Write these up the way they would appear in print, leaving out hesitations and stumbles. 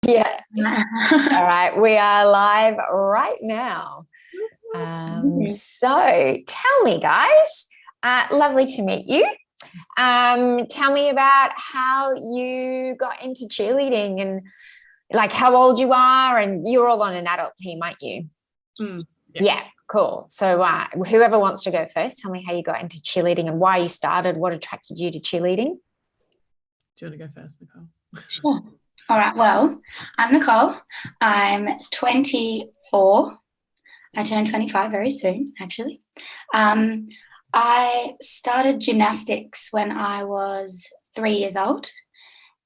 Yeah. All right. We are live right now. So tell me, guys, lovely to meet you. Tell me about how you got into cheerleading and like how old you are, and you're all on an adult team, aren't you? Yeah, cool. So whoever wants to go first, tell me how you got into cheerleading and why you started, what attracted you to cheerleading. Do you want to go first, Nicole? Sure. All right. Well, I'm Nicole. I'm 24. I turn 25 very soon, actually. I started gymnastics when I was 3 years old,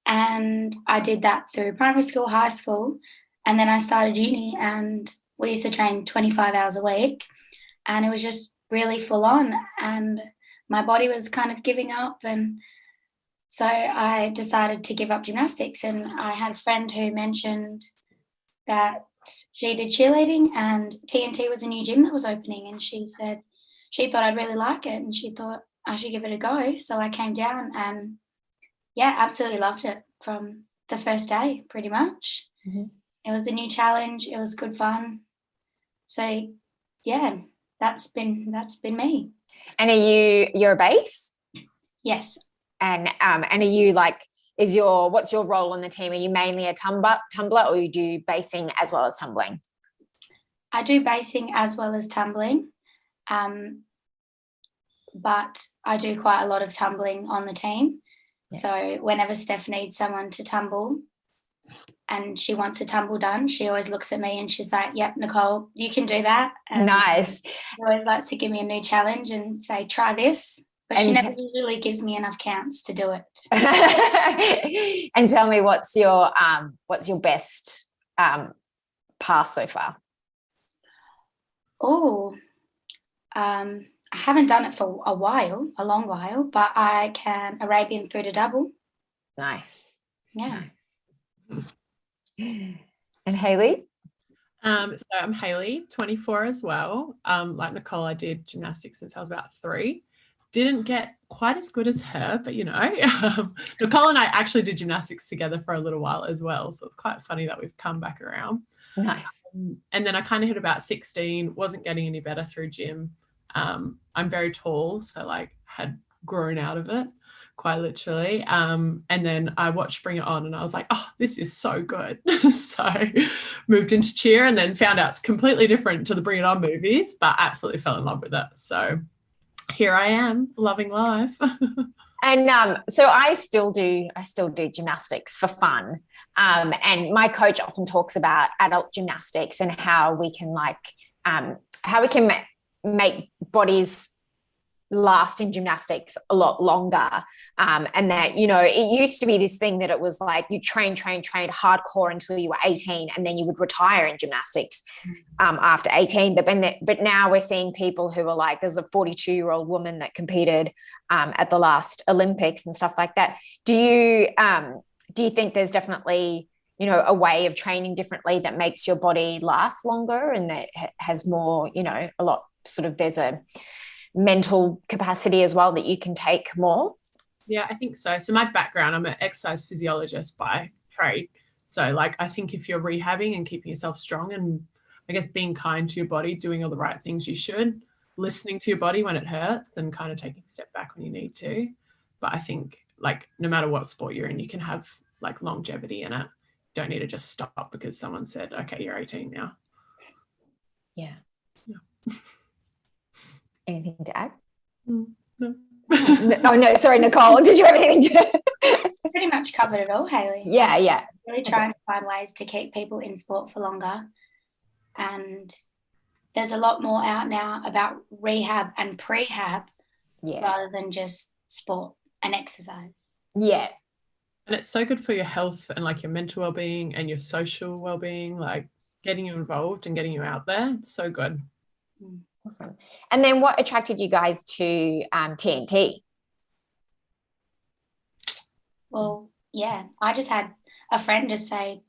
and I did that through primary school, high school, and then I started uni, and we used to train 25 hours a week, and it was just really full on, and my body was kind of giving up, and so I decided to give up gymnastics. And I had a friend who mentioned that she did cheerleading and TNT was a new gym that was opening, and she said she thought I'd really like it and she thought I should give it a go. So I came down and absolutely loved it from the first day, pretty much. Mm-hmm. It was a new challenge. It was good fun. So that's been me. And you're a base? Yes. And are you like, what's your role on the team? Are you mainly a tumbler, or you do basing as well as tumbling? I do basing as well as tumbling, but I do quite a lot of tumbling on the team. Yeah. So whenever Steph needs someone to tumble and she wants a tumble done, she always looks at me and she's like, yep, Nicole, you can do that. And nice. She always likes to give me a new challenge and say, try this. But she never usually gives me enough counts to do it. And tell me, what's your best pass so far? I haven't done it for a long while, but I can Arabian through to double. Nice. Yeah. Nice. And Hayley? So I'm Hayley, 24 as well. Like Nicole, I did gymnastics since I was about 3. Didn't get quite as good as her, but Nicole and I actually did gymnastics together for a little while as well. So it's quite funny that we've come back around. Nice. And then I kind of hit about 16, wasn't getting any better through gym. I'm very tall, so like had grown out of it quite literally. And then I watched Bring It On and I was like, oh, this is so good. So moved into cheer and then found out it's completely different to the Bring It On movies, but absolutely fell in love with it. So here I am, loving life. And so I still do gymnastics for fun. And my coach often talks about adult gymnastics and how we can make bodies last in gymnastics a lot longer. And that, it used to be this thing that it was like you trained hardcore until you were 18 and then you would retire in gymnastics after 18. But now we're seeing people who are like, there's a 42-year-old woman that competed at the last Olympics and stuff like that. Do you think there's definitely, a way of training differently that makes your body last longer and that has more, a lot sort of, there's a mental capacity as well that you can take more? Yeah, I think so. So my background, I'm an exercise physiologist by trade. So I think if you're rehabbing and keeping yourself strong and I guess being kind to your body, doing all the right things you should, listening to your body when it hurts and kind of taking a step back when you need to. But I think no matter what sport you're in, you can have longevity in it. You don't need to just stop because someone said, okay, you're 18 now. Yeah. Anything to add? No. Oh no, sorry, Nicole. Did you have anything to? Pretty much covered it all, Hayley. Yeah. Really trying to find ways to keep people in sport for longer, and there's a lot more out now about rehab and prehab, rather than just sport and exercise. Yeah. And it's so good for your health and your mental well-being and your social well-being, getting you involved and getting you out there. It's so good. Awesome. And then what attracted you guys to TNT? Well, I just had a friend just say,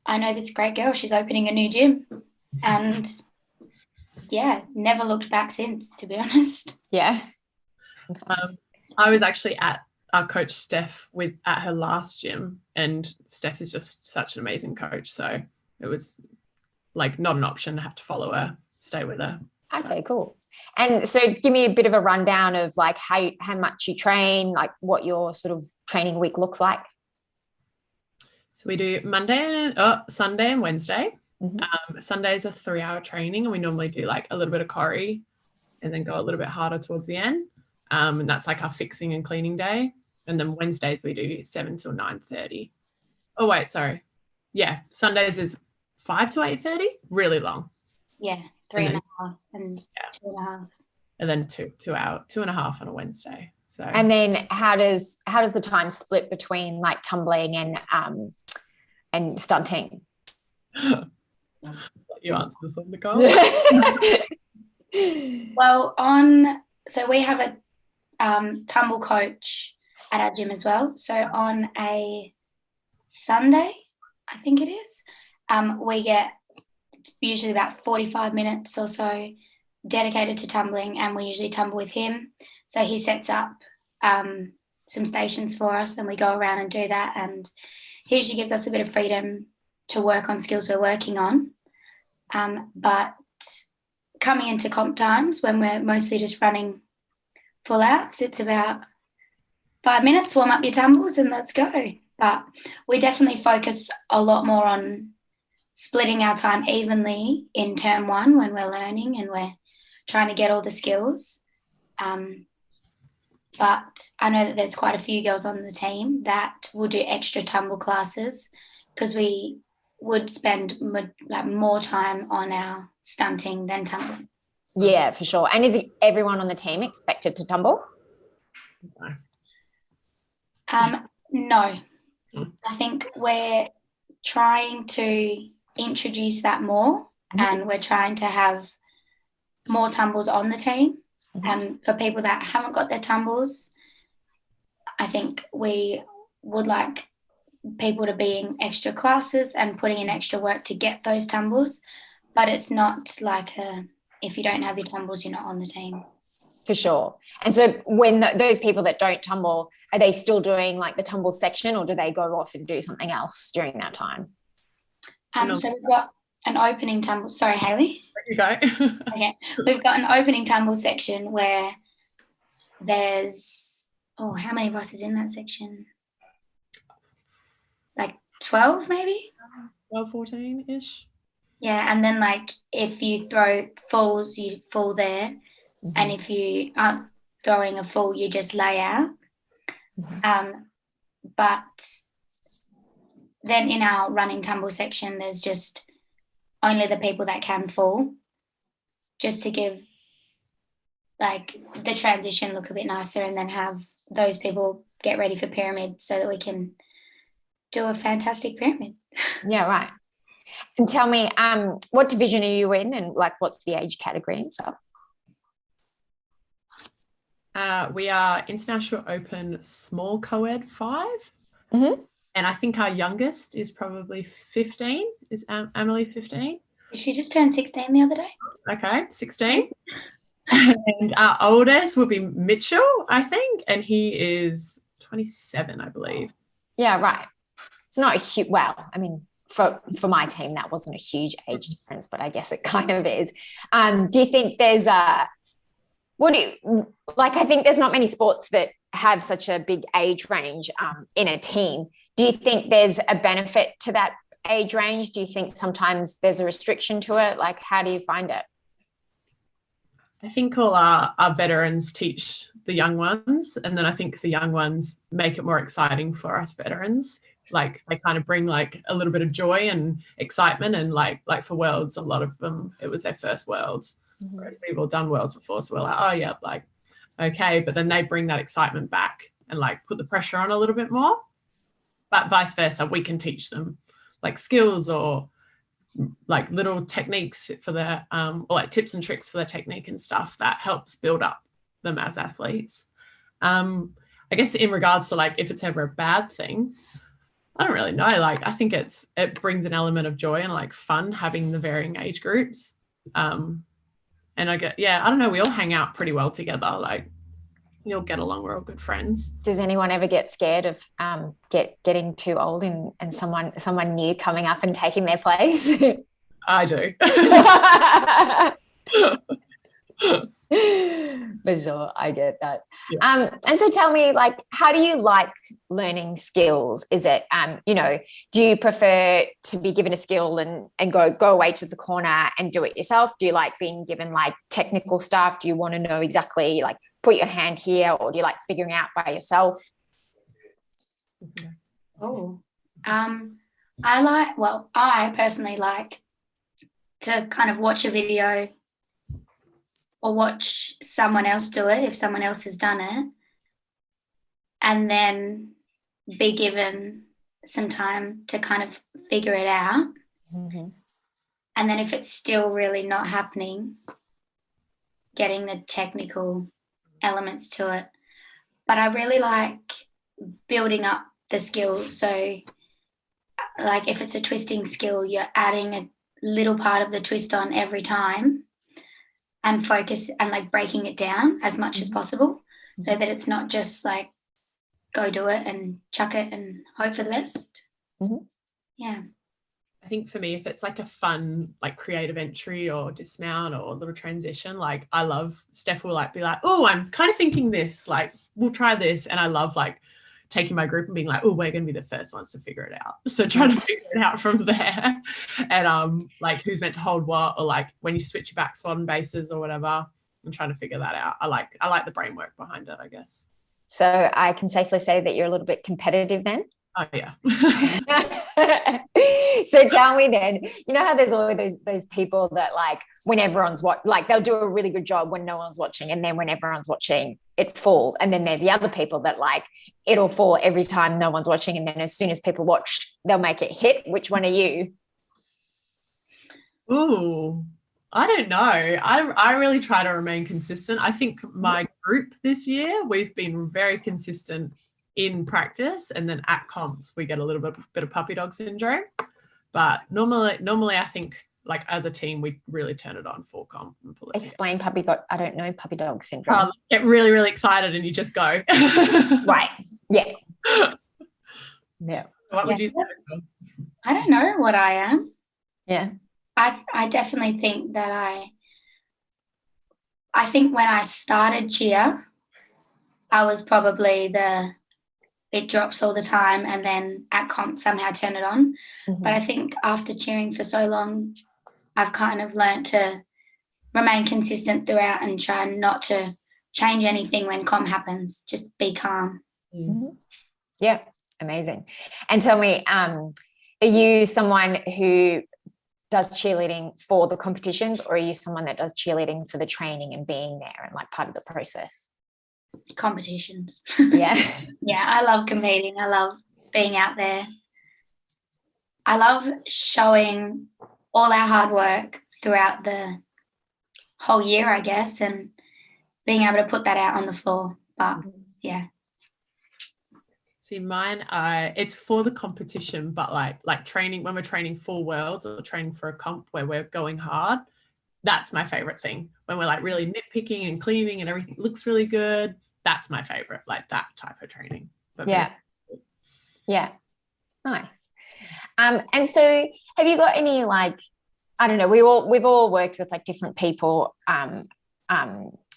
I know this great girl, she's opening a new gym. And never looked back since, to be honest. Yeah. I was actually at our coach Steph at her last gym, and Steph is just such an amazing coach. So it was like not an option to have to follow her, stay with her. Okay, cool. And so give me a bit of a rundown of like how much you train, like what your sort of training week looks like. So we do Sunday and Wednesday. Sunday is a 3-hour training, and we normally do like a little bit of choreo and then go a little bit harder towards the end. And that's like our fixing and cleaning day. And then Wednesdays we do 7 till 9:30. Oh, wait, sorry. Yeah, Sundays is 5 to 8:30, really long. Yeah, 3.5 and 2.5. And then 2.5 on a Wednesday. So and then how does the time split between like tumbling and stunting? You answer this one, Nicole. Well, so we have a tumble coach at our gym as well. So on a Sunday, I think it is, we get usually about 45 minutes or so dedicated to tumbling, and we usually tumble with him. So he sets up some stations for us, and we go around and do that, and he usually gives us a bit of freedom to work on skills we're working on. But coming into comp times, when we're mostly just running full outs, it's about 5 minutes, warm up your tumbles and let's go. But we definitely focus a lot more on splitting our time evenly in term 1 when we're learning and we're trying to get all the skills. But I know that there's quite a few girls on the team that will do extra tumble classes because we would spend more time on our stunting than tumbling. Yeah, for sure. And is everyone on the team expected to tumble? No. I think we're trying to introduce that more, and we're trying to have more tumbles on the team. And for people that haven't got their tumbles, I think we would like people to be in extra classes and putting in extra work to get those tumbles. But it's not like if you don't have your tumbles, you're not on the team. For sure. And so when those people that don't tumble, are they still doing like the tumble section, or do they go off and do something else during that time? So we've got an opening tumble. Sorry, Hayley. You go. Okay. We've got an opening tumble section where there's, how many of us is in that section? Like 12 maybe? 12, 14-ish. Yeah, and then like if you throw falls, you fall there. And if you aren't throwing a full, you just lay out. But then in our running tumble section, there's just only the people that can fall, just to give like the transition look a bit nicer, and then have those people get ready for pyramid so that we can do a fantastic pyramid. Yeah, right. And tell me, what division are you in, and like what's the age category and stuff? We are International Open Small Co-ed 5. And I think our youngest is probably 15. Is Emily 15? She just turned 16 the other day. Okay, 16. And our oldest will be Mitchell, I think, and he is 27, I believe. Yeah, right. It's not a huge, well, I mean, for my team, that wasn't a huge age difference, but I guess it kind of is. Do you think there's I think there's not many sports that have such a big age range in a team. Do you think there's a benefit to that age range? Do you think sometimes there's a restriction to it? Like, how do you find it? I think all our veterans teach the young ones, and then I think the young ones make it more exciting for us veterans. Like they kind of bring like a little bit of joy and excitement, and like for Worlds, a lot of them, it was their first Worlds. Whereas we've all done Worlds before, so we're like, oh yeah, like okay, but then they bring that excitement back and like put the pressure on a little bit more. But vice versa, we can teach them like skills or like little techniques for their or like tips and tricks for their technique and stuff that helps build up them as athletes. I guess in regards to like if it's ever a bad thing, I don't really know. Like I think it brings an element of joy and like fun having the varying age groups. And I don't know, we all hang out pretty well together. Like you'll get along. We're all good friends. Does anyone ever get scared of getting too old and someone new coming up and taking their place? I do. For sure, I get that. Yeah. And so tell me, like, how do you like learning skills? Is it, do you prefer to be given a skill and go away to the corner and do it yourself? Do you like being given like technical stuff? Do you want to know exactly like put your hand here, or do you like figuring out by yourself? Oh, I personally like to kind of watch a video or watch someone else do it if someone else has done it, and then be given some time to kind of figure it out. Mm-hmm. And then if it's still really not happening, getting the technical elements to it. But I really like building up the skills. So like if it's a twisting skill, you're adding a little part of the twist on every time, and focus and like breaking it down as much as possible, so that it's not just like go do it and chuck it and hope for the best. Mm-hmm. Yeah. I think for me, if it's like a fun, like creative entry or dismount or a little transition, like I love, Steph will like be like, oh, I'm kind of thinking this, like we'll try this. And I love like taking my group and being like, oh, we're going to be the first ones to figure it out. So trying to figure it out from there. And like who's meant to hold what, or like when you switch your back swan bases or whatever, I'm trying to figure that out. I like the brain work behind it, I guess. So I can safely say that you're a little bit competitive then? Oh, yeah. So tell me then, you know how there's always those people that like when everyone's like they'll do a really good job when no one's watching, and then when everyone's watching it falls, and then there's the other people that like it'll fall every time no one's watching, and then as soon as people watch they'll make it hit. Which one are you? Ooh, I don't know. I really try to remain consistent. I think my group this year, we've been very consistent in practice, and then at comps we get a little bit of puppy dog syndrome. But normally I think like as a team we really turn it on full comp and pull it Explain together. Puppy dog. I don't know puppy dog syndrome. Get really, really excited and you just go. Right. Yeah. Yeah. What would you say? I don't know what I am. Yeah. I definitely think that I think when I started cheer, I was probably it drops all the time, and then at comp somehow turn it on. Mm-hmm. But I think after cheering for so long, I've kind of learnt to remain consistent throughout and try not to change anything when comp happens. Just be calm. Mm-hmm. Yeah, amazing. And tell me, are you someone who does cheerleading for the competitions, or are you someone that does cheerleading for the training and being there and like part of the process? Competitions. Yeah. Yeah, I love competing. I love being out there. I love showing all our hard work throughout the whole year, I guess, and being able to put that out on the floor. But yeah. See, mine, it's for the competition, but like training, when we're training for worlds or training for a comp where we're going hard, that's my favorite thing. When we're like really nitpicking and cleaning and everything looks really good, that's my favorite, like that type of training. But yeah. Nice. And so have you got any, like, I don't know, we've all worked with like different people in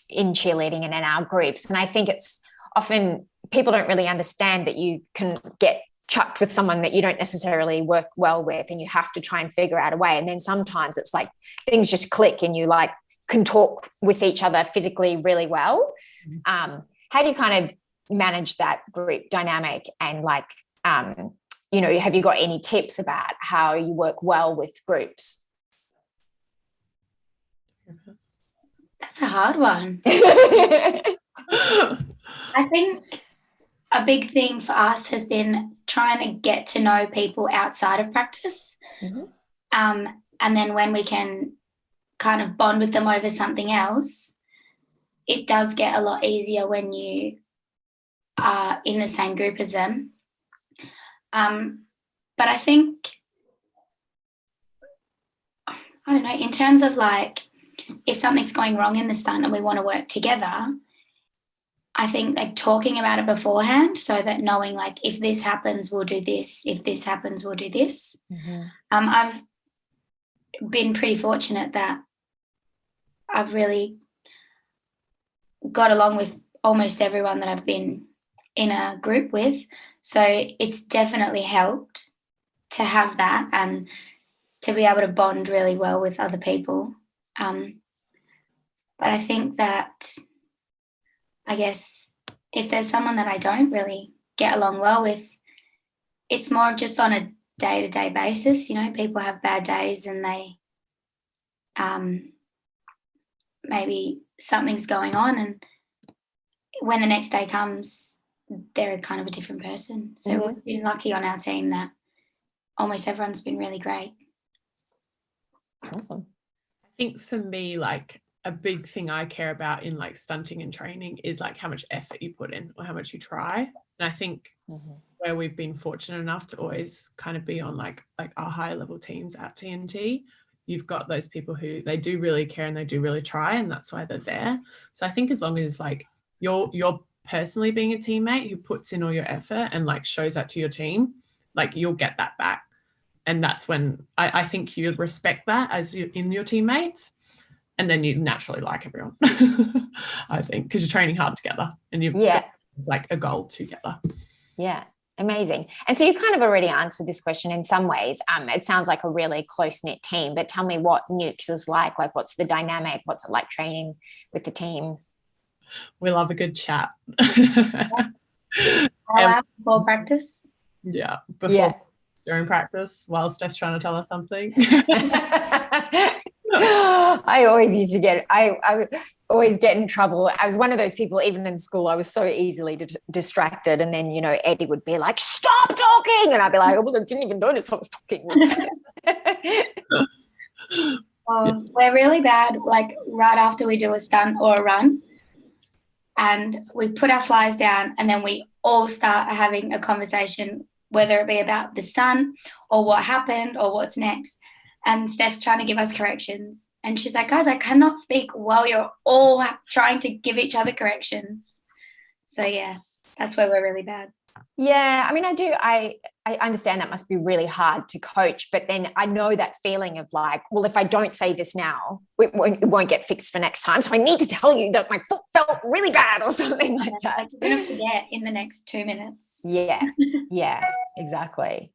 cheerleading and in our groups, and I think it's often people don't really understand that you can get chucked with someone that you don't necessarily work well with, and you have to try and figure out a way. And then sometimes it's like things just click and you like can talk with each other physically really well. How do you kind of manage that group dynamic? And like, you know, have you got any tips about how you work well with groups? That's a hard one. I think a big thing for us has been trying to get to know people outside of practice. Mm-hmm. And then when we can kind of bond with them over something else, it does get a lot easier when you are in the same group as them. But I think, I don't know, in terms of like, if something's going wrong in the stunt and we want to work together, I think like talking about it beforehand, so that knowing like if this happens, we'll do this. If this happens, we'll do this. I've been pretty fortunate that I've really got along with almost everyone that I've been in a group with. So it's definitely helped to have that and to be able to bond really well with other people. But I think that, I guess, if there's someone that I don't really get along well with, it's more of just on a day-to-day basis. You know, people have bad days and they maybe something's going on, and when the next day comes, they're kind of a different person. So we've been lucky on our team that almost everyone's been really great. Awesome. I think for me, like a big thing I care about in like stunting and training is like how much effort you put in or how much you try. And I think where we've been fortunate enough to always kind of be on like our higher level teams at TNT, you've got those people who they do really care and they do really try, and that's why they're there. So I think as long as like you're personally being a teammate who puts in all your effort and like shows that to your team, like you'll get that back. And that's when I think you respect that as you in your teammates, and then you naturally like everyone. I think because you're training hard together and you've got like a goal together. Yeah, amazing. And so you kind of already answered this question in some ways. It sounds like a really close-knit team, but tell me what Nukes is like what's the dynamic? What's it like training with the team? We love a good chat. Before practice? Yeah, during practice while Steph's trying to tell us something. I always get in trouble. I was one of those people, even in school, I was so easily distracted. And then, you know, Eddie would be like, stop talking. And I'd be like, oh, well, I didn't even notice I was talking. We're really bad, like right after we do a stunt or a run, and we put our flies down and then we all start having a conversation, whether it be about the stunt or what happened or what's next. And Steph's trying to give us corrections. And she's like, guys, I cannot speak while you're all trying to give each other corrections. So, yeah, that's where we're really bad. Yeah, I mean, I understand that must be really hard to coach, but then I know that feeling of like, well, if I don't say this now, it won't get fixed for next time. So I need to tell you that my foot felt really bad or something like that. I'm going to forget in the next 2 minutes. Yeah, exactly.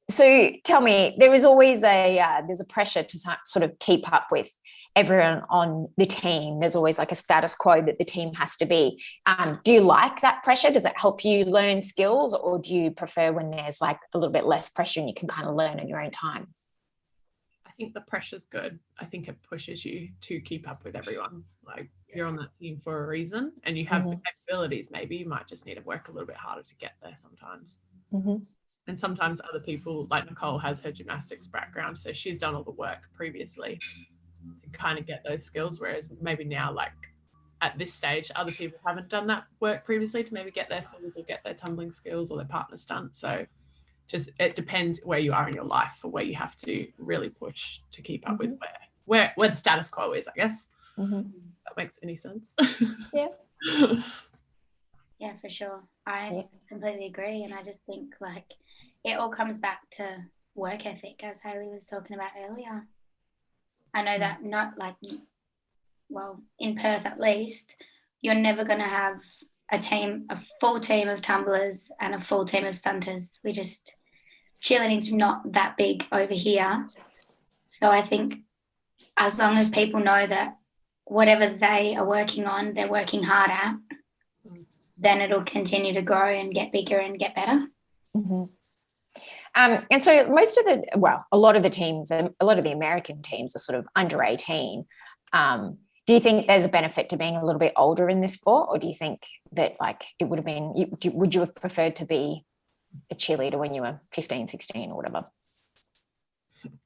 So tell me, there is always there's a pressure to sort of keep up with everyone on the team. There's always like a status quo that the team has to be. Do you like that pressure? Does it help you learn skills, or do you prefer when there's like a little bit less pressure and you can kind of learn in your own time? I think the pressure's good. I think it pushes you to keep up with everyone. Like you're on that team for a reason and you have the capabilities. Maybe you might just need to work a little bit harder to get there sometimes. And sometimes other people, like Nicole has her gymnastics background, so she's done all the work previously to kind of get those skills, whereas maybe now, like at this stage, other people haven't done that work previously to maybe get their or get their tumbling skills or their partner stunt. So just it depends where you are in your life for where you have to really push to keep up with where the status quo is, I guess. That makes any sense. Yeah, for sure. I completely agree. And I just think like it all comes back to work ethic, as Hayley was talking about earlier. I know that not like, well, in Perth at least, you're never going to have a full team of tumblers and a full team of stunters. Cheerleading's not that big over here. So I think as long as people know that whatever they are working on, they're working hard at, then it'll continue to grow and get bigger and get better. And so a lot of the teams, a lot of the American teams are sort of under 18. Do you think there's a benefit to being a little bit older in this sport, or do you think that like it would have been, would you have preferred to be a cheerleader when you were 15, 16 or whatever?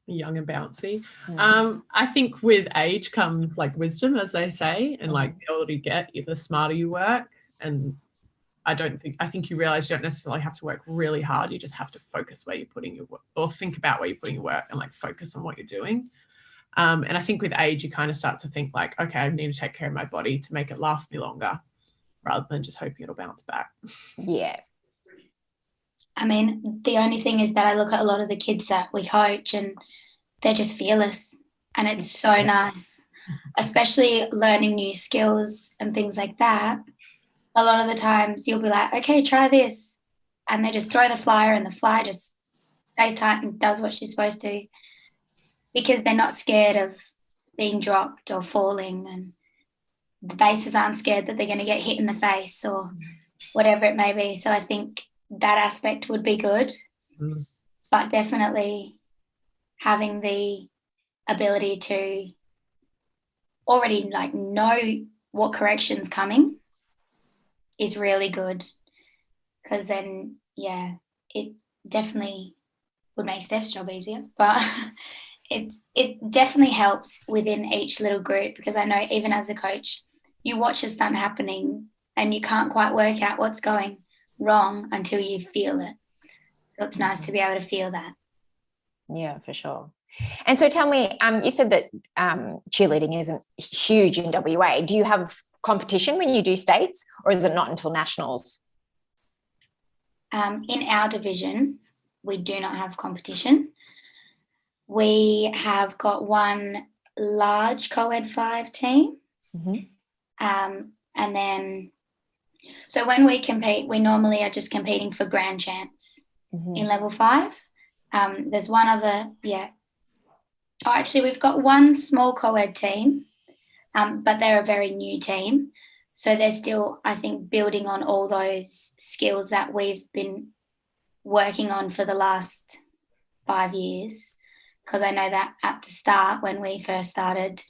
Young and bouncy. I think with age comes like wisdom, as they say, and like the older you get, the smarter you work. And I think you realize you don't necessarily have to work really hard. You just have to focus where you're putting your work, or think about where you're putting your work and like focus on what you're doing. And I think with age, you kind of start to think like, okay, I need to take care of my body to make it last me longer. rather than just hoping it'll bounce back. Yeah. I mean, the only thing is that I look at a lot of the kids that we coach and they're just fearless, and it's so nice, especially learning new skills and things like that. A lot of the times you'll be like, okay, try this. And they just throw the flyer and the flyer just stays tight and does what she's supposed to, because they're not scared of being dropped or falling, and the bases aren't scared that they're going to get hit in the face or whatever it may be. So I think that aspect would be good, but definitely having the ability to already like know what correction's coming is really good, because then, yeah, it definitely would make Steph's job easier, but it definitely helps within each little group, because I know even as a coach, you watch a stunt happening and you can't quite work out what's going wrong until you feel it. So it's nice to be able to feel that. Yeah, for sure. And so tell me, you said that cheerleading isn't huge in WA. Do you have competition when you do states, or is it not until nationals? In our division, we do not have competition. We have got one large co-ed 5 team. And then, so when we compete, we normally are just competing for grand champs in level 5. There's one other, we've got one small co-ed team, but they're a very new team. So they're still, I think, building on all those skills that we've been working on for the last 5 years. Because I know that at the start, when we first started,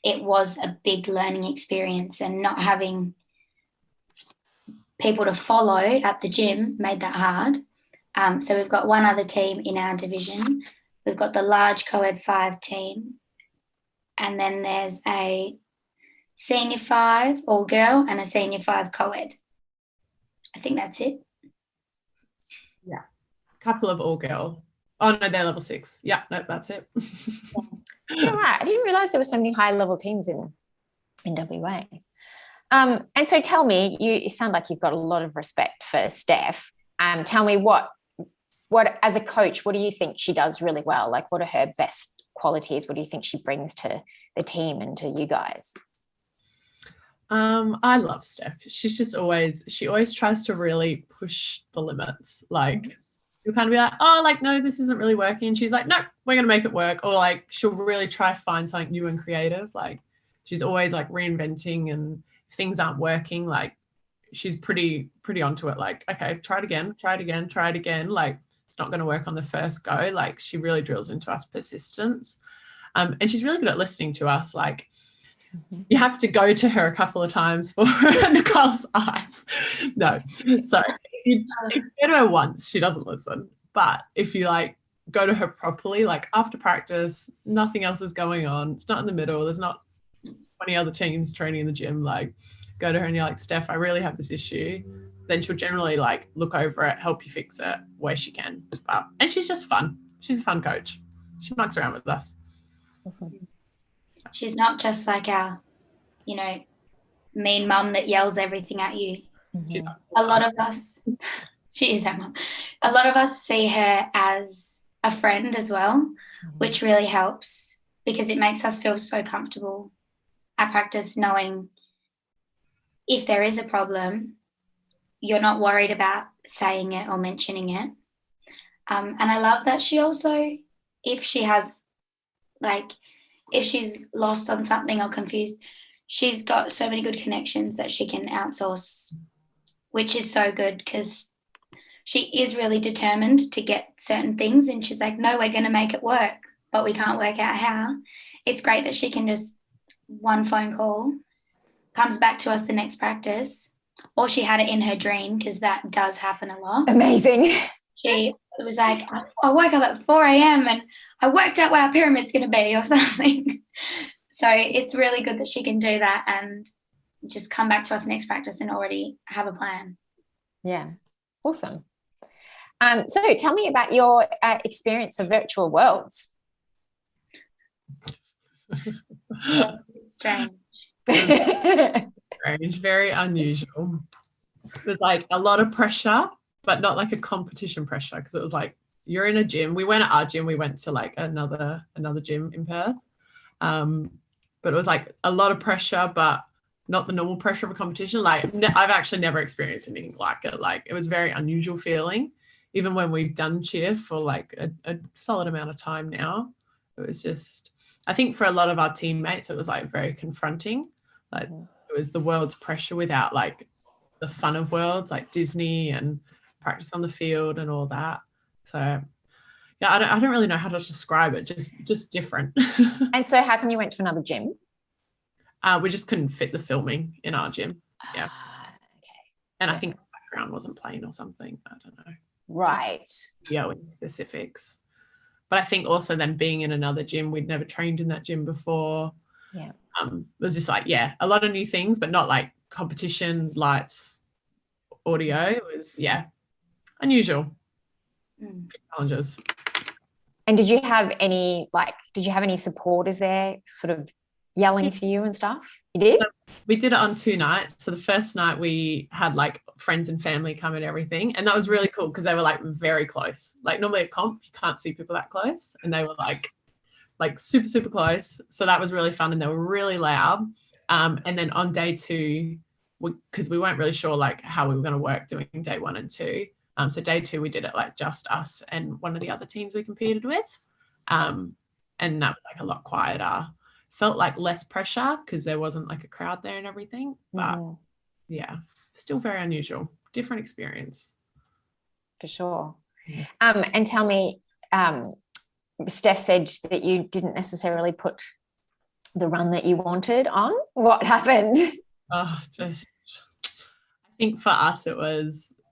it was a big learning experience, and not having people to follow at the gym made that hard. So we've got one other team in our division. We've got the large co-ed 5 team, and then there's a senior 5 all girl and a senior 5 co-ed. I think that's it. Yeah, a couple of all girl. Oh no, they're level 6. Yeah, no, that's it. Yeah, right. I didn't realize there were so many high level teams in WA. And so tell me, you sound like you've got a lot of respect for Steph. Tell me what as a coach, what do you think she does really well? Like, what are her best qualities? What do you think she brings to the team and to you guys? I love Steph. She always tries to really push the limits. Like, you'll kind of be like, oh, like, no, this isn't really working. And she's like, no, we're going to make it work. Or like, she'll really try to find something new and creative. Like, she's always like reinventing, and if things aren't working, like, she's pretty onto it. Like, okay, try it again. Like, it's not going to work on the first go. Like, she really drills into us persistence. And she's really good at listening to us. Like, you have to go to her a couple of times for Nicole's eyes. No. So if you go to her once, she doesn't listen. But if you like go to her properly, like after practice, nothing else is going on. It's not in the middle. There's not 20 other teams training in the gym. Like, go to her and you're like, Steph, I really have this issue. Then she'll generally like look over it, help you fix it where she can. And she's just fun. She's a fun coach. She mucks around with us. Awesome. She's not just like our, mean mum that yells everything at you. A lot of us, she is our mum. A lot of us see her as a friend as well, which really helps, because it makes us feel so comfortable at practice, knowing if there is a problem, you're not worried about saying it or mentioning it. And I love that she also, if she's lost on something or confused, she's got so many good connections that she can outsource, which is so good, because she is really determined to get certain things, and she's like, no, we're going to make it work, but we can't work out how. It's great that she can just one phone call, comes back to us the next practice, or she had it in her dream, because that does happen a lot. Amazing. She was like, I woke up at 4 a.m. and I worked out where our pyramid's going to be or something. So it's really good that she can do that and just come back to us next practice and already have a plan. Yeah, awesome. So tell me about your experience of virtual worlds. So strange. strange, very unusual. It was like a lot of pressure, but not like a competition pressure, because it was like you're in a gym. We went at our gym. We went to like another gym in Perth. But it was like a lot of pressure, but not the normal pressure of a competition. Like I've actually never experienced anything like it. Like it was very unusual feeling. Even when we've done cheer for like a solid amount of time now, it was just, I think for a lot of our teammates, it was like very confronting. Like it was the world's pressure without like the fun of worlds, like Disney and practice on the field and all that. So yeah, I don't really know how to describe it. Just different. And so, how come you went to another gym? We just couldn't fit the filming in our gym. Yeah. Okay. And I think the background wasn't playing or something. I don't know. Right. Yeah, in specifics. But I think also then being in another gym, we'd never trained in that gym before. Yeah. It was just like, yeah, a lot of new things, but not like competition, lights, audio. It was, yeah, unusual. Challenges. And did you have any supporters there sort of yelling for you and stuff? You did? So we did it on 2 nights. So the first night we had like friends and family come and everything. And that was really cool because they were like very close. Like normally at comp, you can't see people that close. And they were like super, super close. So that was really fun. And they were really loud. And then on day 2, because we weren't really sure like how we were going to work doing day 1 and 2. So day 2, we did it like just us and one of the other teams we competed with. And that was like a lot quieter. Felt like less pressure because there wasn't like a crowd there and everything. But yeah, still very unusual. Different experience. For sure. And tell me, Steph said that you didn't necessarily put the run that you wanted on. What happened? I think for us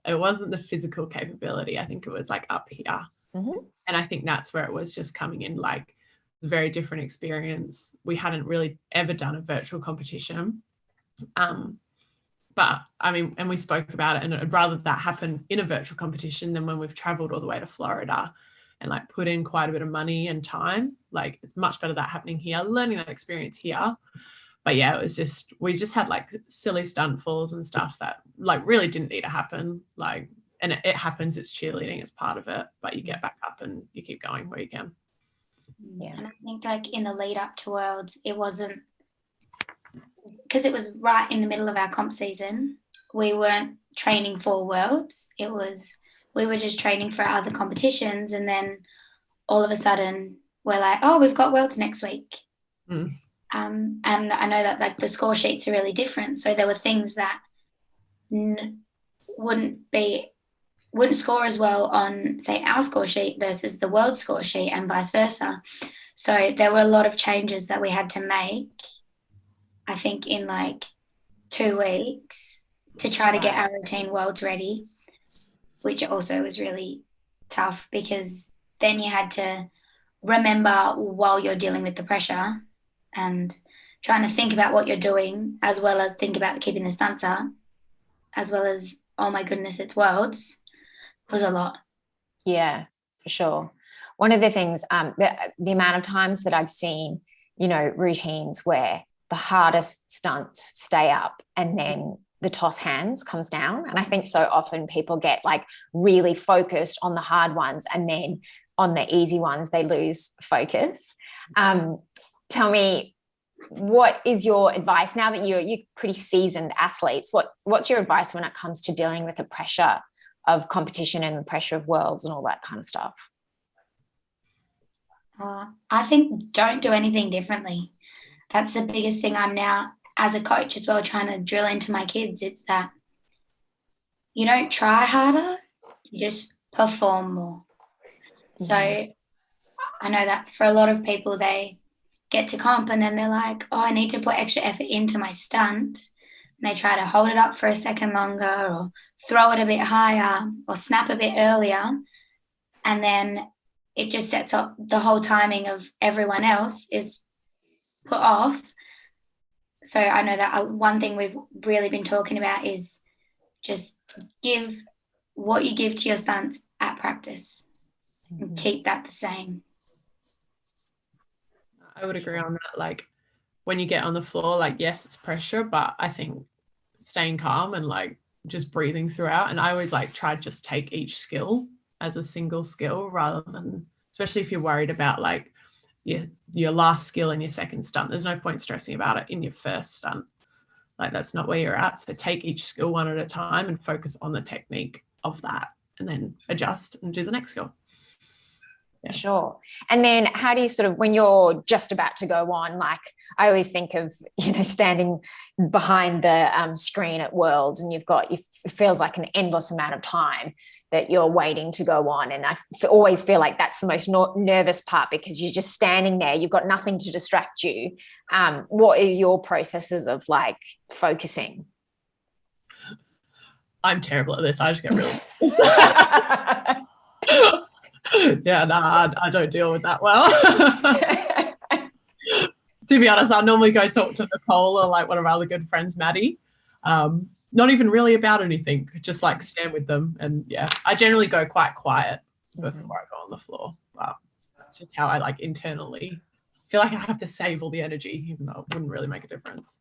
it wasn't the physical capability. I think it was like up here. And I think that's where it was just coming in like a very different experience. We hadn't really ever done a virtual competition. But I mean, and we spoke about it, and I'd rather that happen in a virtual competition than when we've traveled all the way to Florida and like put in quite a bit of money and time. Like it's much better that happening here, learning that experience here. But yeah, it was we just had like silly stunt falls and stuff that like really didn't need to happen. Like, and it happens, it's cheerleading, it's part of it, but you get back up and you keep going where you can. Yeah. And I think like in the lead up to Worlds, it wasn't, because it was right in the middle of our comp season, we weren't training for Worlds. We were just training for other competitions, and then all of a sudden we're like, oh, we've got Worlds next week. And I know that like the score sheets are really different. So there were things that wouldn't score as well on, say, our score sheet versus the world score sheet and vice versa. So there were a lot of changes that we had to make, I think, in like 2 weeks to try to get our routine Worlds ready, which also was really tough because then you had to remember while you're dealing with the pressure and trying to think about what you're doing, as well as think about keeping the stunts up, as well as, oh my goodness, it's Worlds, was a lot. Yeah, for sure. One of the things, the amount of times that I've seen, routines where the hardest stunts stay up and then the toss hands comes down. And I think so often people get like really focused on the hard ones, and then on the easy ones, they lose focus. Tell me, what is your advice now that you're pretty seasoned athletes? What's your advice when it comes to dealing with the pressure of competition and the pressure of Worlds and all that kind of stuff? I think don't do anything differently. That's the biggest thing I'm now, as a coach as well, trying to drill into my kids. It's that you don't try harder, you just perform more. So I know that for a lot of people, they get to comp and then they're like, oh, I need to put extra effort into my stunt. And they try to hold it up for a second longer or throw it a bit higher or snap a bit earlier. And then it just sets up the whole timing of everyone else is put off. So I know that one thing we've really been talking about is just give what you give to your stunts at practice and keep that the same. I would agree on that. Like when you get on the floor, like, yes, it's pressure, but I think staying calm and like just breathing throughout. And I always like try to just take each skill as a single skill rather than, especially if you're worried about like your last skill in your second stunt. There's no point stressing about it in your first stunt. Like that's not where you're at. So take each skill one at a time and focus on the technique of that, and then adjust and do the next skill. Yeah. Sure. And then how do you sort of, when you're just about to go on, like I always think of, standing behind the screen at Worlds, and it feels like an endless amount of time that you're waiting to go on. And I always feel like that's the most nervous part, because you're just standing there, you've got nothing to distract you. What is your processes of like focusing? I'm terrible at this. I just get really yeah, I don't deal with that well. To be honest, I normally go talk to Nicole or like one of our other good friends, Maddie. Not even really about anything, just like stand with them. And yeah, I generally go quite quiet before I go on the floor. Wow. That's just how I like internally feel like I have to save all the energy, even though it wouldn't really make a difference.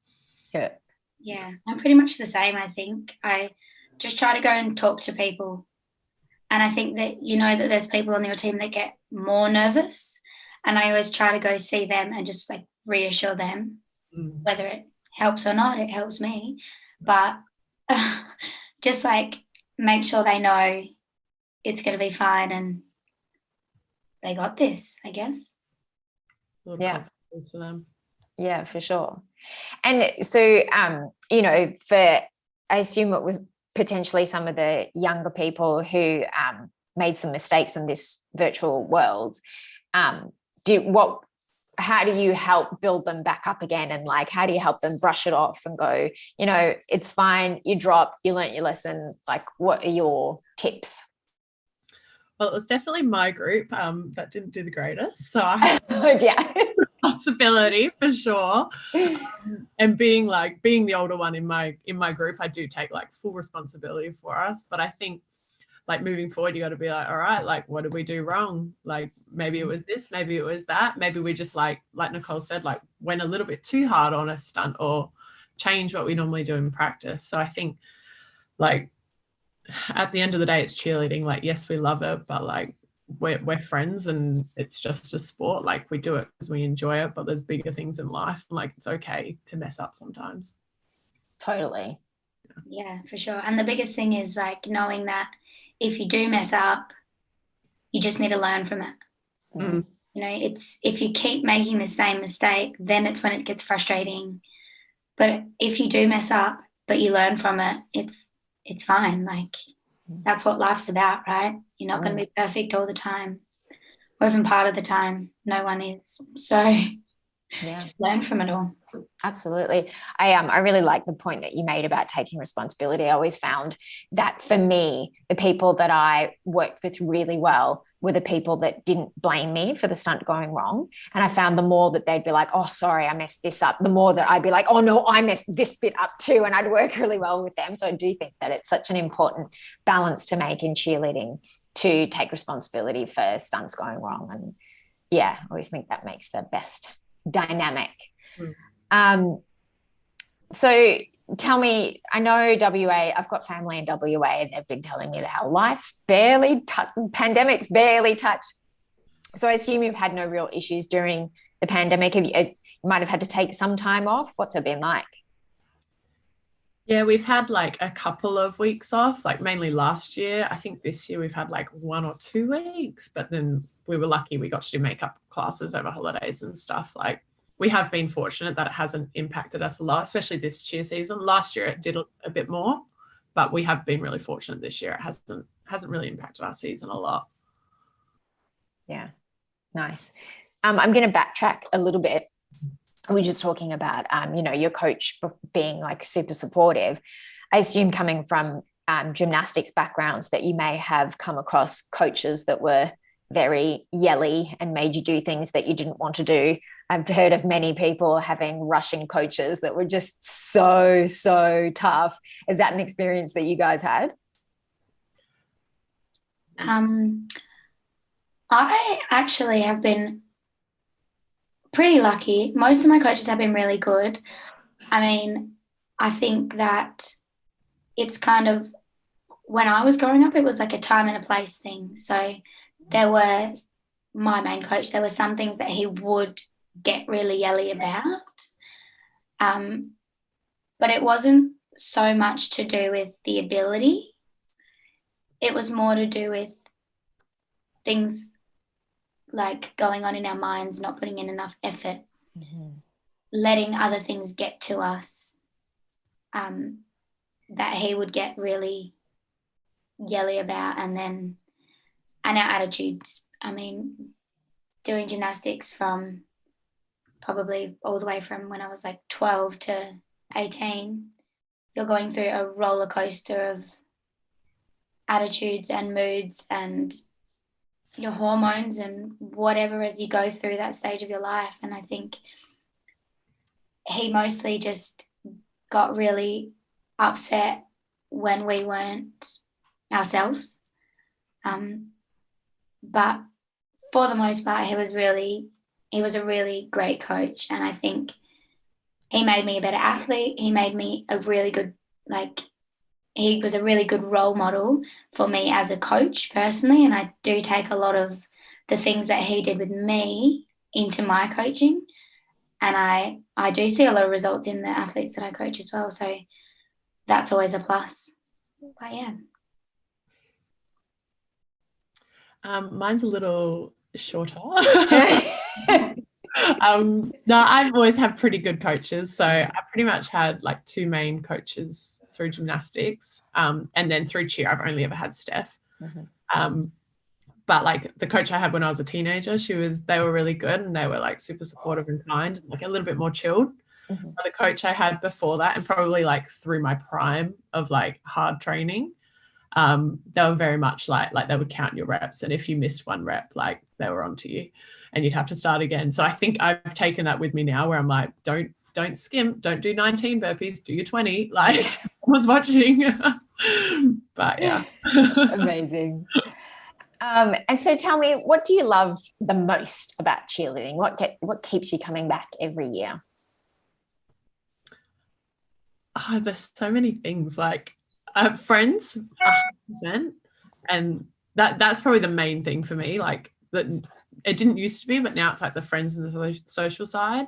Yeah, I'm pretty much the same. I think I just try to go and talk to people. And I think that that there's people on your team that get more nervous, and I always try to go see them and just like reassure them. Whether it helps or not, it helps me. But just like make sure they know it's going to be fine and they got this, I guess. Yeah. For them. Yeah, for sure. And so, I assume it was potentially some of the younger people who made some mistakes in this virtual world. How do you help build them back up again? And like, how do you help them brush it off and go, it's fine, you dropped, you learnt your lesson. Like, what are your tips? Well, it was definitely my group that didn't do the greatest. So I yeah. responsibility for sure. And being the older one in my group, I do take like full responsibility for us. But I think like moving forward, you got to be like, all right, like what did we do wrong? Like maybe it was this, maybe it was that, maybe we just like Nicole said, like went a little bit too hard on a stunt or changed what we normally do in practice. So I think like at the end of the day, it's cheerleading. Like yes, we love it, but like we're friends and it's just a sport. Like we do it because we enjoy it, but there's bigger things in life. Like it's okay to mess up sometimes. Totally. Yeah, for sure. And the biggest thing is like knowing that if you do mess up, you just need to learn from it. It's if you keep making the same mistake, then it's when it gets frustrating. But if you do mess up, but you learn from it, it's fine. Like that's what life's about, right? You're not going to be perfect all the time, or even part of the time. No one is. So just learn from it all. Absolutely. I really like the point that you made about taking responsibility. I always found that for me, the people that I worked with really well were the people that didn't blame me for the stunt going wrong. And I found the more that they'd be like, oh, sorry, I messed this up, the more that I'd be like, oh, no, I messed this bit up too. And I'd work really well with them. So I do think that it's such an important balance to make in cheerleading, to take responsibility for stunts going wrong. And yeah, I always think that makes the best dynamic. So tell me, I know WA, I've got family in WA and they've been telling me that how life pandemics barely touched. So I assume you've had no real issues during the pandemic. You might have had to take some time off. What's it been like? Yeah, we've had like a couple of weeks off, like mainly last year. I think this year we've had like 1 or 2 weeks, but then we were lucky we got to do makeup classes over holidays and stuff. Like we have been fortunate that it hasn't impacted us a lot, especially this cheer season. Last year it did a bit more, but we have been really fortunate this year. It hasn't really impacted our season a lot. Yeah, nice. I'm going to backtrack a little bit. We were just talking about, your coach being like super supportive. I assume coming from gymnastics backgrounds that you may have come across coaches that were very yelly and made you do things that you didn't want to do. I've heard of many people having Russian coaches that were just so tough. Is that an experience that you guys had? I actually have been pretty lucky. Most of my coaches have been really good. I mean, I think that it's kind of, when I was growing up, it was like a time and a place thing. So there were, my main coach, there were some things that he would get really yelly about. But it wasn't so much to do with the ability. It was more to do with things like going on in our minds, not putting in enough effort, letting other things get to us, that he would get really yelly about. And our attitudes. I mean, doing gymnastics from probably all the way from when I was like 12 to 18, you're going through a roller coaster of attitudes and moods and your hormones and whatever as you go through that stage of your life. And I think he mostly just got really upset when we weren't ourselves. But for the most part, he was a really great coach. And I think he made me a better athlete. He made me a really good, he was a really good role model for me as a coach personally. And I do take a lot of the things that he did with me into my coaching. And I do see a lot of results in the athletes that I coach as well. So that's always a plus. But yeah. Mine's a little shorter. No, I've always had pretty good coaches. So I pretty much had like two main coaches through gymnastics. And then through cheer, I've only ever had Steph. But like the coach I had when I was a teenager, they were really good and they were like super supportive and kind, like a little bit more chilled. But the coach I had before that, and probably like through my prime of like hard training, they were very much like they would count your reps, and if you missed one rep, like they were onto you and you'd have to start again. So I think I've taken that with me now, where I'm like, don't skimp, don't do 19 burpees, do your 20, like someone's watching. But yeah. Amazing. And so tell me, what do you love the most about cheerleading? What keeps you coming back every year? Oh, there's so many things, like friends, 100%, and that's probably the main thing for me. Like that, it didn't used to be, but now it's like the friends and the social side.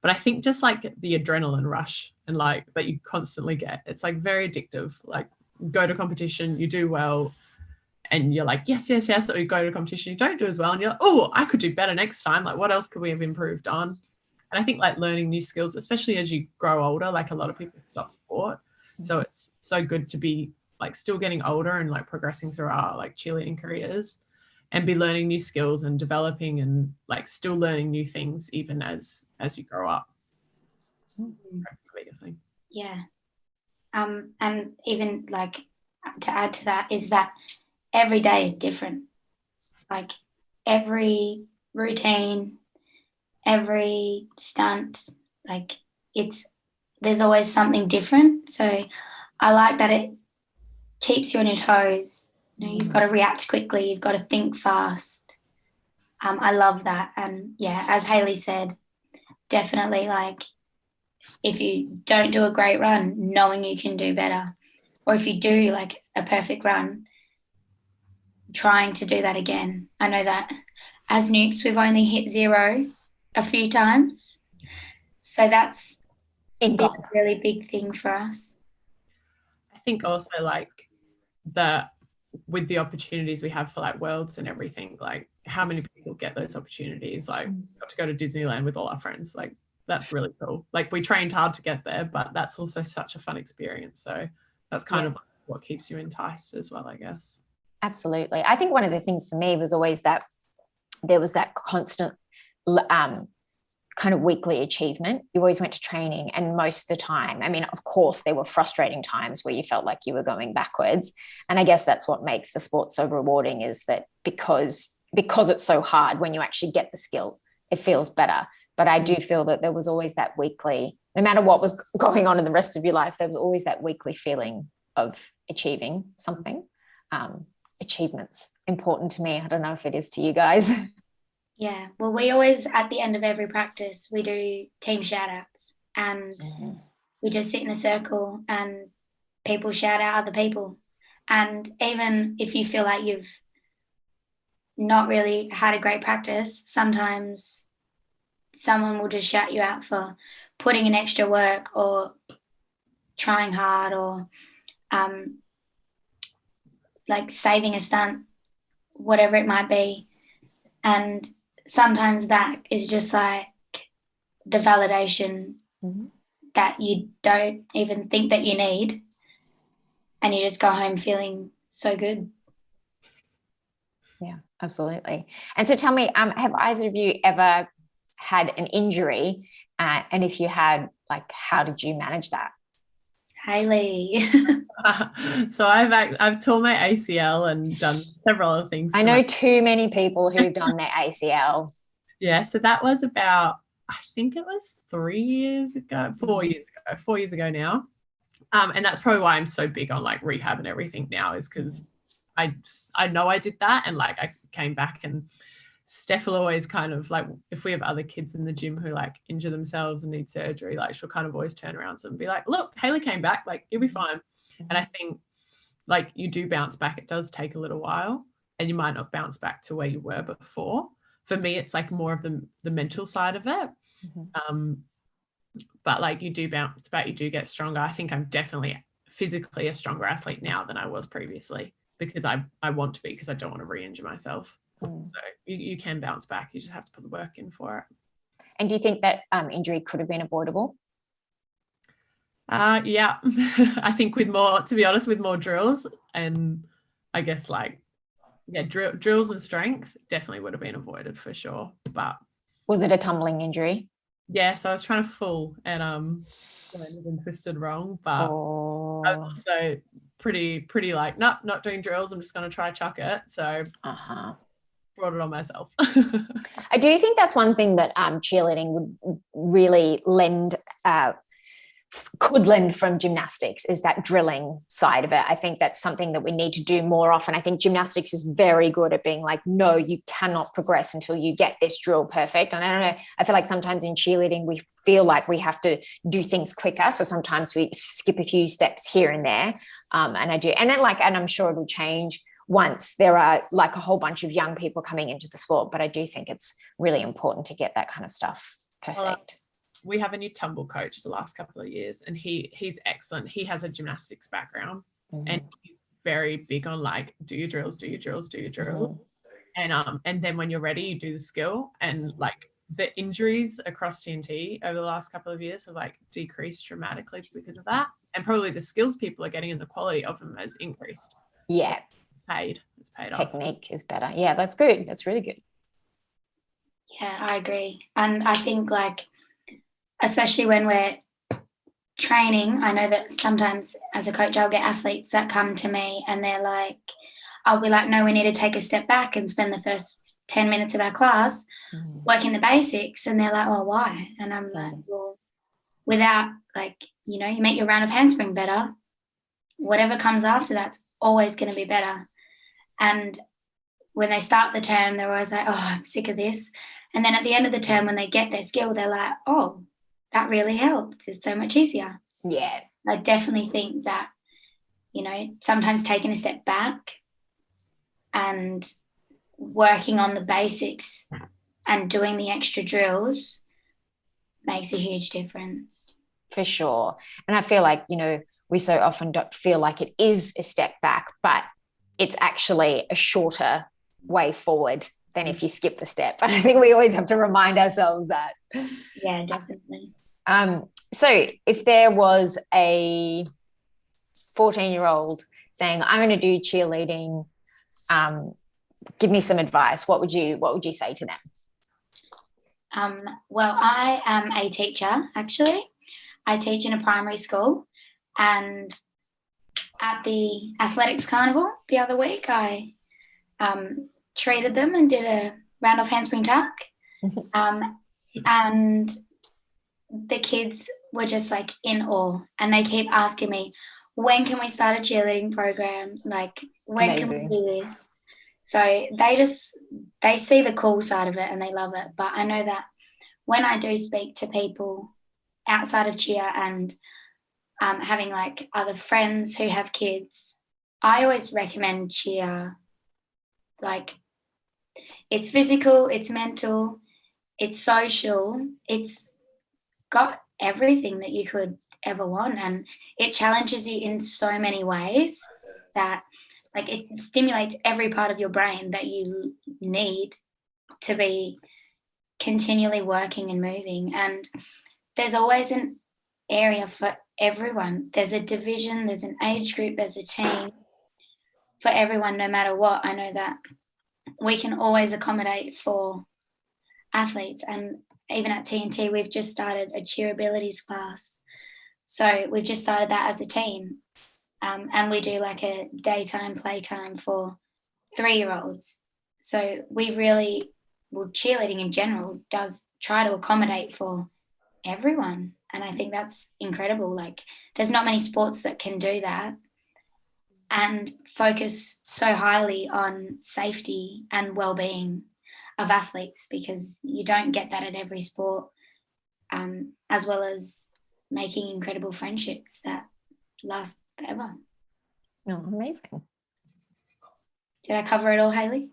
But I think just like the adrenaline rush and like that you constantly get, it's like very addictive. Like go to competition, you do well, and you're like yes, or you go to competition, you don't do as well, and you're like, oh, I could do better next time. Like what else could we have improved on? And I think like learning new skills, especially as you grow older, like a lot of people stop sport. So it's so good to be like still getting older and like progressing through our like cheerleading careers and be learning new skills and developing and like still learning new things even as you grow up. That's the biggest thing. Yeah. And even like to add to that is that every day is different. Like every routine, every stunt, like there's always something different. So I like that it keeps you on your toes. You know, you've got to react quickly, you've got to think fast. I love that. And yeah, as Hayley said, definitely like if you don't do a great run, knowing you can do better, or if you do like a perfect run, trying to do that again. I know that as Nukes, we've only hit 0 a few times. So that's a really big thing for us. I think also like with the opportunities we have for like worlds and everything, like how many people get those opportunities? Like got to go to Disneyland with all our friends. Like that's really cool. Like we trained hard to get there, but that's also such a fun experience. So that's kind of what keeps you enticed as well, I guess. Absolutely. I think one of the things for me was always that there was that constant kind of weekly achievement. You always went to training, and most of the time, I mean, of course, there were frustrating times where you felt like you were going backwards. And I guess that's what makes the sport so rewarding, is that because it's so hard, when you actually get the skill, it feels better. But I do feel that there was always that weekly, no matter what was going on in the rest of your life, there was always that weekly feeling of achieving something. Achievements important to me. I don't know if it is to you guys. Yeah, well, we always, at the end of every practice, we do team shout outs, and we just sit in a circle and people shout out other people. And even if you feel like you've not really had a great practice, sometimes someone will just shout you out for putting in extra work or trying hard or like saving a stunt, whatever it might be. And sometimes that is just like the validation that you don't even think that you need, and you just go home feeling so good. Yeah, absolutely. And so tell me, have either of you ever had an injury? And if you had, like, how did you manage that? Hayley. So I've torn my ACL and done several other things. I know too many people who've done their ACL. Yeah, so that was about, I think it was 4 years ago now. And that's probably why I'm so big on like rehab and everything now, is because I know I did that, and like I came back, and Steph will always kind of like, if we have other kids in the gym who like injure themselves and need surgery, like she'll kind of always turn around to them and be like, look, Hayley came back, like you'll be fine. And I think like you do bounce back. It does take a little while, and you might not bounce back to where you were before. For me, it's like more of the mental side of it. But like you do bounce back, you do get stronger. I think I'm definitely physically a stronger athlete now than I was previously, because I want to be, because I don't want to re-injure myself. So you can bounce back. You just have to put the work in for it. And do you think that injury could have been avoidable? Yeah, I think with more drills, and I guess like, yeah, drills and strength definitely would have been avoided for sure. But was it a tumbling injury? Yeah, so I was trying to fall and landed and twisted wrong, but I was also pretty like, nope, not doing drills. I'm just going to try chuck it. So brought it on myself. I do think that's one thing that cheerleading would really could lend from gymnastics, is that drilling side of it. I think that's something that we need to do more often. I think gymnastics is very good at being like, no, you cannot progress until you get this drill perfect. And I don't know, I feel like sometimes in cheerleading we feel like we have to do things quicker, so sometimes we skip a few steps here and there. And I do, and then and I'm sure it'll change once there are like a whole bunch of young people coming into the sport, but I do think it's really important to get that kind of stuff perfect. We have a new Tumble coach the last couple of years, and he's excellent. He has a gymnastics background, and he's very big on like, do your drills. And then when you're ready, you do the skill. And like the injuries across TNT over the last couple of years have like decreased dramatically because of that. And probably the skills people are getting and the quality of them has increased. Yeah. It's paid off. Technique is better. Yeah, that's good. That's really good. Yeah, I agree. And I think like, especially when we're training, I know that sometimes as a coach, I'll get athletes that come to me and they're like, I'll be like, no, we need to take a step back and spend the first 10 minutes of our class working the basics. And they're like, oh, why? And I'm like, well, without like, you make your round of handspring better, whatever comes after that's always going to be better. And when they start the term, they're always like, oh, I'm sick of this. And then at the end of the term, when they get their skill, they're like, oh, that really helped. It's so much easier. Yeah. I definitely think that, sometimes taking a step back and working on the basics and doing the extra drills makes a huge difference. For sure. And I feel like, we so often don't feel like it is a step back, but it's actually a shorter way forward than if you skip the step. I think we always have to remind ourselves that. Yeah, definitely. So if there was a 14-year-old saying, I'm going to do cheerleading, give me some advice, what would you say to them? Well, I am a teacher, actually. I teach in a primary school, and at the athletics carnival the other week, I treated them and did a round off handspring tuck. And the kids were just like in awe, and they keep asking me, when can we start a cheerleading program? Like, when can we do this? So they see the cool side of it and they love it. But I know that when I do speak to people outside of cheer and having like other friends who have kids. I always recommend cheer. Like, it's physical, it's mental, it's social, it's got everything that you could ever want, and it challenges you in so many ways that, like, it stimulates every part of your brain that you need to be continually working and moving. And there's always an area for everyone. There's a division, there's an age group, there's a team for everyone, no matter what. I know that we can always accommodate for athletes. And even at TNT, we've just started a cheer abilities class. So we've just started that as a team. And we do like a daytime playtime for 3-year-olds. So we really, well, cheerleading in general does try to accommodate for everyone. And I think that's incredible. Like, there's not many sports that can do that and focus so highly on safety and well-being of athletes, because you don't get that at every sport, as well as making incredible friendships that last forever. Oh, amazing. Did I cover it all, Hayley?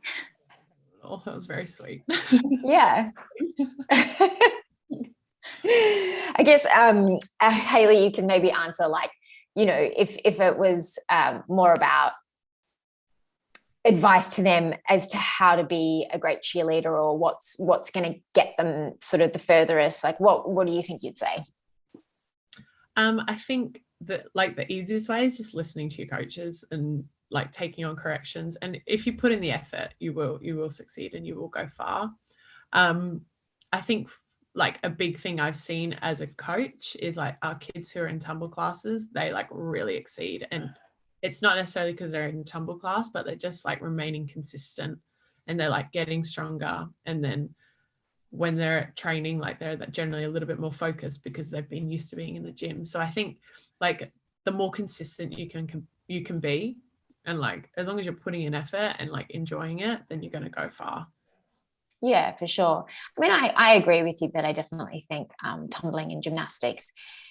Oh, that was very sweet. Yeah. I guess, Hayley, you can maybe answer, like, you know, if it was more about advice to them as to how to be a great cheerleader, or what's going to get them sort of the furthest, like what do you think you'd say? I think that, like, the easiest way is just listening to your coaches and like taking on corrections. And if you put in the effort, you will succeed and you will go far. I think like a big thing I've seen as a coach is like our kids who are in tumble classes, they like really exceed. And it's not necessarily because they're in tumble class, but they're just like remaining consistent and they're like getting stronger. And then when they're training, like they're generally a little bit more focused because they've been used to being in the gym. So I think like the more consistent you can be, and like as long as you're putting in effort and like enjoying it, then you're going to go far. Yeah, for sure. I mean, I agree with you that I definitely think tumbling and gymnastics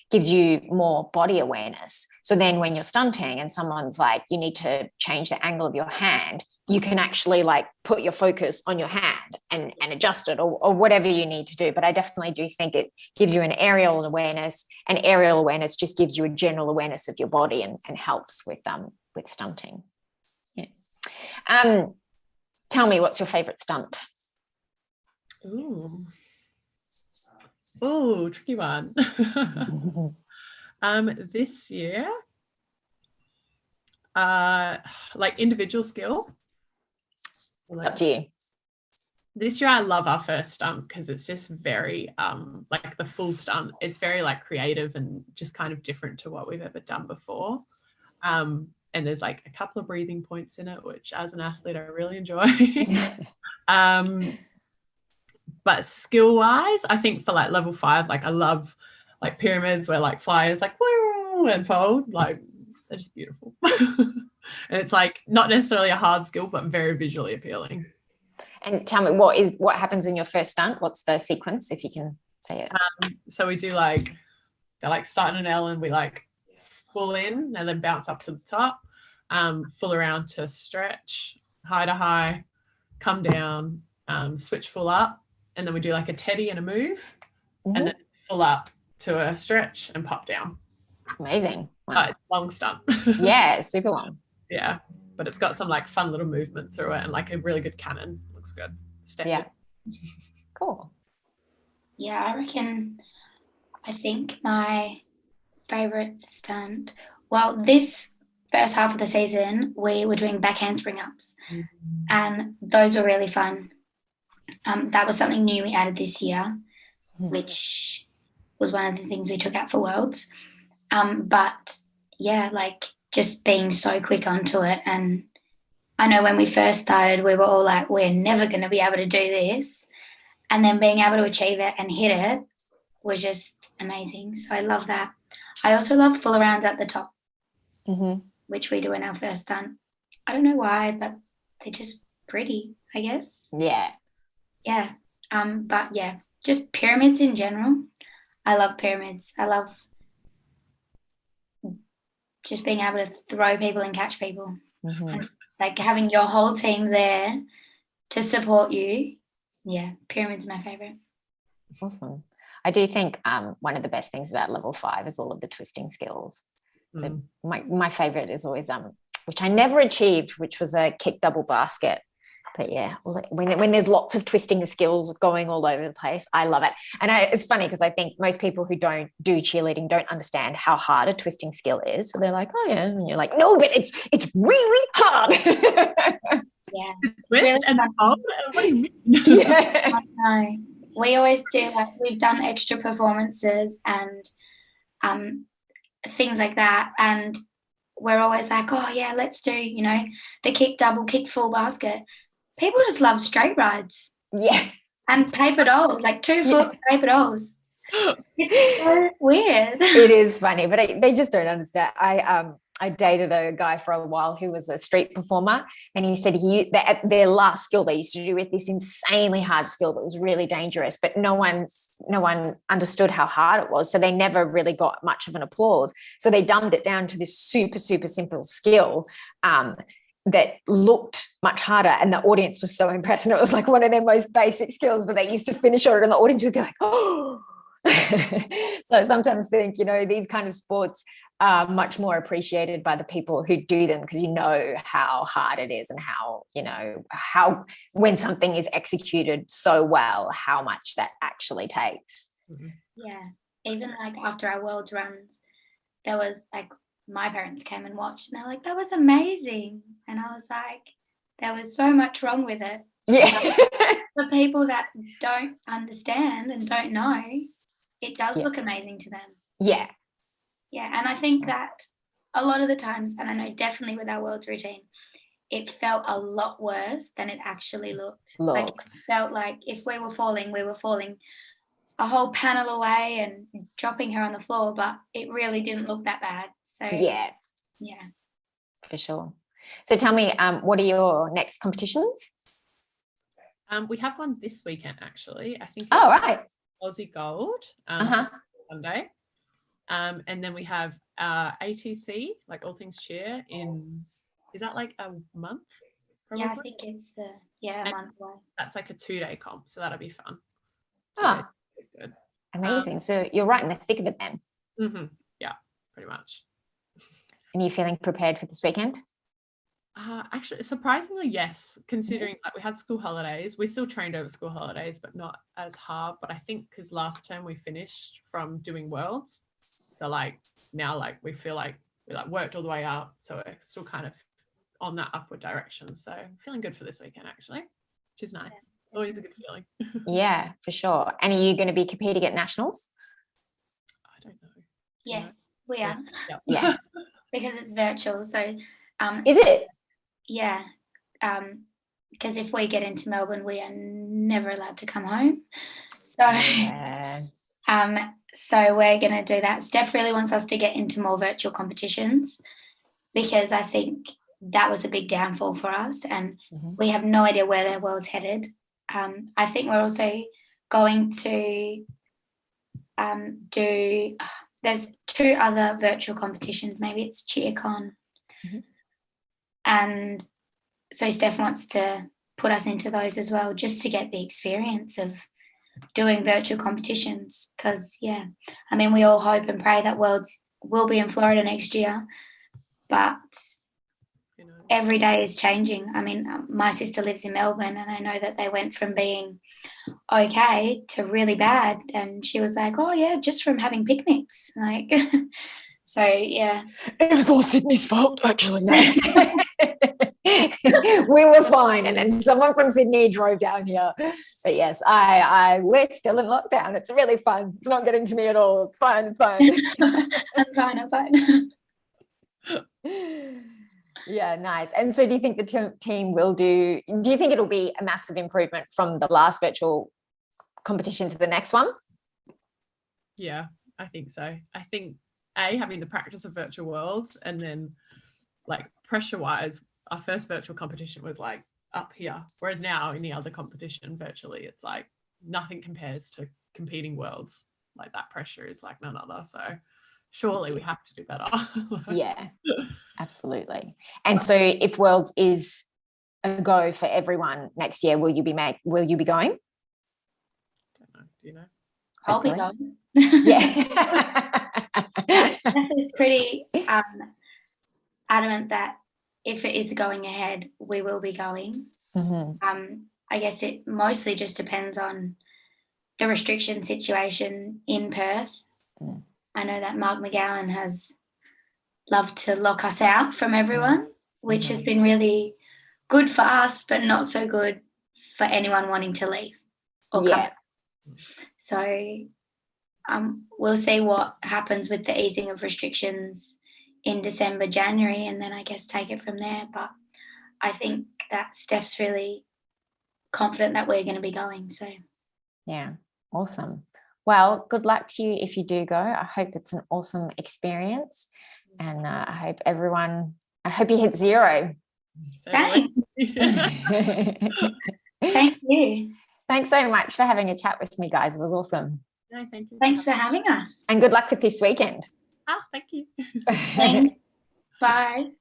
gives you more body awareness. So then when you're stunting and someone's like, you need to change the angle of your hand, you can actually like put your focus on your hand and adjust it, or whatever you need to do. But I definitely do think it gives you an aerial awareness, and aerial awareness just gives you a general awareness of your body and helps with stunting. Yeah. Tell me, what's your favorite stunt? Ooh, tricky one. This year, like individual skill. Up to you. This year I love our first stunt because it's just very like the full stunt. It's very like creative and just kind of different to what we've ever done before. And there's like a couple of breathing points in it, which as an athlete I really enjoy. But skill wise, I think for like level 5, like I love like pyramids where like flyers like woo and fold, like they're just beautiful. And it's like not necessarily a hard skill, but very visually appealing. And tell me, what happens in your first stunt? What's the sequence, if you can say it? So we do like, they're like starting an L and we like full in and then bounce up to the top, full around to stretch, high to high, come down, switch full up, and then we do like a teddy and a move, and then full up to a stretch and pop down. Amazing. Wow. It's long stunt. Yeah, super long. Yeah, but it's got some like fun little movement through it and like a really good cannon. Looks good. Yeah. Cool. Yeah, I think my favorite stunt, well, this first half of the season we were doing back handspring ups, and those were really fun. That was something new we added this year, which was one of the things we took out for Worlds. But yeah, like just being so quick onto it. And I know when we first started, we were all like, we're never going to be able to do this. And then being able to achieve it and hit it was just amazing. So I love that. I also love full arounds at the top, which we do in our first stunt. I don't know why, but they're just pretty, I guess. Yeah. Yeah. But yeah, just pyramids in general. I love pyramids. I love just being able to throw people and catch people. Mhm. Like having your whole team there to support you. Yeah, pyramid's my favorite. Awesome. I do think one of the best things about level 5 is all of the twisting skills. My favorite is always which I never achieved, which was a kick double basket. But yeah, when there's lots of twisting skills going all over the place, I love it. And it's funny because I think most people who don't do cheerleading don't understand how hard a twisting skill is. So they're like, oh yeah, and you're like, no, but it's really hard. Yeah, Twist really and fun. what do you mean? Yeah. I know. We always do, like, we've done extra performances and things like that, and we're always like, oh yeah, let's do, the kick double, kick full basket. People just love straight rides Yeah. and paper dolls, like 2 foot paper dolls. It's so weird. It is funny, but they just don't understand. I dated a guy for a while who was a street performer, and he said their last skill they used to do with this insanely hard skill that was really dangerous, but no one understood how hard it was, so they never really got much of an applause. So they dumbed it down to this super simple skill that looked much harder, and the audience was so impressed, and it was like one of their most basic skills, but they used to finish it and the audience would be like, oh. So I sometimes think, these kind of sports are much more appreciated by the people who do them, because how hard it is, and how when something is executed so well, how much that actually takes. Yeah, even like after our world runs, there was like, my parents came and watched, and they're like, that was amazing. And I was like, there was so much wrong with it. Yeah. For people that don't understand and don't know, it does look amazing to them. Yeah. Yeah, and I think that a lot of the times, and I know definitely with our world routine, it felt a lot worse than it actually looked. Like, it felt like if we were falling a whole panel away and dropping her on the floor, but it really didn't look that bad. So yeah, for sure. So tell me, what are your next competitions? We have one this weekend, actually. I think. Oh, right. Aussie Gold Sunday. And then we have ATC, like All Things Cheer, is that like a month? Probably? Yeah, I think it's a month away. That's like a 2-day comp, so that'll be fun. It's good. Amazing. So you're right in the thick of it then. Mm-hmm. Yeah, pretty much. And you feeling prepared for this weekend? Actually, surprisingly, yes, considering like we had school holidays. We still trained over school holidays, but not as hard. But I think because last term we finished from doing Worlds, so like now like we feel like we like worked all the way up, so we're still kind of on that upward direction. So I'm feeling good for this weekend, actually, which is nice. Yeah. Always a good feeling. Yeah, for sure. And are you going to be competing at nationals? I don't know. Yes, we are. Yeah. Because it's virtual, so is it? Yeah, because if we get into Melbourne, we are never allowed to come home. So, so we're going to do that. Steph really wants us to get into more virtual competitions, because I think that was a big downfall for us, and we have no idea where their world's headed. I think we're also going to there's 2 other virtual competitions. Maybe it's CheerCon. And so Steph wants to put us into those as well, just to get the experience of doing virtual competitions. Because, I mean, we all hope and pray that Worlds will be in Florida next year, but every day is changing. I mean, my sister lives in Melbourne, and I know that they went from being okay to really bad, and she was like, oh yeah, just from having picnics, like. So yeah, it was all Sydney's fault, actually. No. We were fine, and then someone from Sydney drove down here. But yes, we're still in lockdown. It's really fun. It's not getting to me at all. It's fine. I'm fine. Yeah, nice. And so do you think the team will do you think it'll be a massive improvement from the last virtual competition to the next one? Yeah, I think so. I think having the practice of virtual worlds, and then like pressure wise, our first virtual competition was like up here, whereas now any other competition virtually, it's like nothing compares to competing worlds. Like that pressure is like none other. So surely we have to do better. Yeah, absolutely. And so if Worlds is a go for everyone next year, will you be going? Don't know. Do you know? I'll be Hopefully. going. Yeah. Steph is pretty adamant that if it is going ahead, we will be going. Mm-hmm. I guess it mostly just depends on the restriction situation in Perth. Mm. I know that Mark McGowan has loved to lock us out from everyone, which has been really good for us, but not so good for anyone wanting to leave or come back. So we'll see what happens with the easing of restrictions in December, January, and then I guess take it from there. But I think that Steph's really confident that we're going to be going. So Yeah, awesome. Well, good luck to you if you do go. I hope it's an awesome experience, and I hope you hit 0. thanks. Thank you. Thanks so much for having a chat with me, guys. It was awesome. No, thank you. Thanks for having us. And good luck with this weekend. Thank you. Thanks. Bye.